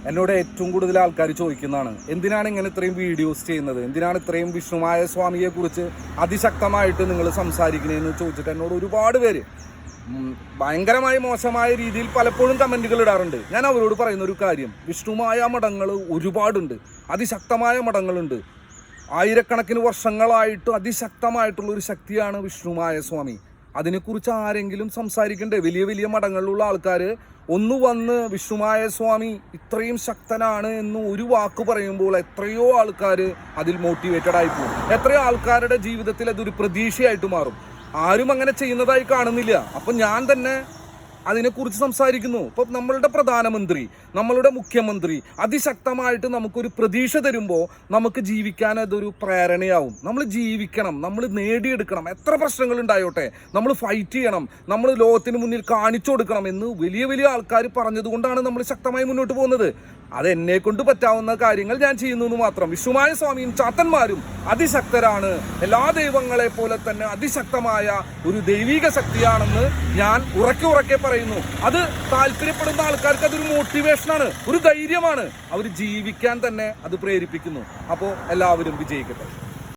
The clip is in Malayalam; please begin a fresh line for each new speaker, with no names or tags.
എന്നോട് ഏറ്റവും കൂടുതൽ ആൾക്കാർ ചോദിക്കുന്നതാണ്, എന്തിനാണ് ഇങ്ങനെ ഇത്രയും വീഡിയോസ് ചെയ്യുന്നത്, എന്തിനാണ് ഇത്രയും വിഷ്ണുമായ സ്വാമിയെ കുറിച്ച് അതിശക്തമായിട്ട് നിങ്ങൾ സംസാരിക്കണേന്ന് ചോദിച്ചിട്ട് എന്നോട് ഒരുപാട് പേര് ഭയങ്കരമായി മോശമായ രീതിയിൽ പലപ്പോഴും കമൻറ്റുകൾ ഇടാറുണ്ട്. ഞാൻ അവരോട് പറയുന്ന ഒരു കാര്യം, വിഷ്ണുമായ മഠങ്ങൾ ഒരുപാടുണ്ട്, അതിശക്തമായ മഠങ്ങളുണ്ട്. ആയിരക്കണക്കിന് വർഷങ്ങളായിട്ട് അതിശക്തമായിട്ടുള്ളൊരു ശക്തിയാണ് വിഷ്ണുമായ സ്വാമി. അതിനെക്കുറിച്ച് ആരെങ്കിലും സംസാരിക്കണ്ടേ? വലിയ വലിയ മഠങ്ങളിലുള്ള ആൾക്കാർ ഒന്ന് വന്ന് വിഷ്ണുമായ സ്വാമി ഇത്രയും ശക്തനാണ് എന്ന് ഒരു വാക്ക് പറയുമ്പോൾ എത്രയോ ആൾക്കാർ അതിൽ മോട്ടിവേറ്റഡ് ആയി പോകും. എത്രയോ ആൾക്കാരുടെ ജീവിതത്തിൽ അതൊരു പ്രതീക്ഷയായിട്ട് മാറും. ആരും അങ്ങനെ ചെയ്യുന്നതായി കാണുന്നില്ല. അപ്പം ഞാൻ തന്നെ അതിനെക്കുറിച്ച് സംസാരിക്കുന്നു. ഇപ്പം നമ്മളുടെ പ്രധാനമന്ത്രി, നമ്മളുടെ മുഖ്യമന്ത്രി അതിശക്തമായിട്ട് നമുക്കൊരു പ്രതീക്ഷ തരുമ്പോൾ നമുക്ക് ജീവിക്കാൻ അതൊരു പ്രേരണയാവും. നമ്മൾ ജീവിക്കണം, നമ്മൾ നേടിയെടുക്കണം, എത്ര പ്രശ്നങ്ങൾ ഉണ്ടായോട്ടെ നമ്മൾ ഫൈറ്റ് ചെയ്യണം, നമ്മൾ ലോകത്തിന് മുന്നിൽ കാണിച്ചു കൊടുക്കണം എന്ന് വലിയ വലിയ ആൾക്കാർ പറഞ്ഞതുകൊണ്ടാണ് നമ്മൾ ശക്തമായി മുന്നോട്ട് പോകുന്നത്. അത് എന്നെ കൊണ്ട് പറ്റാവുന്ന കാര്യങ്ങൾ ഞാൻ ചെയ്യുന്നു എന്ന് മാത്രം. വിഷ്ണുമായ സ്വാമിയും ചാത്തന്മാരും അതിശക്തരാണ്, എല്ലാ ദൈവങ്ങളെ പോലെ തന്നെ അതിശക്തമായ ഒരു ദൈവിക ശക്തിയാണെന്ന് ഞാൻ ഉറക്കെ പറയുന്നു. അത് താല്പര്യപ്പെടുന്ന ആൾക്കാർക്ക് അതൊരു മോട്ടിവേഷനാണ്, ഒരു ധൈര്യമാണ്. അവർ ജീവിക്കാൻ തന്നെ അത് പ്രേരിപ്പിക്കുന്നു. അപ്പോൾ എല്ലാവരും വിജയിക്കട്ടെ.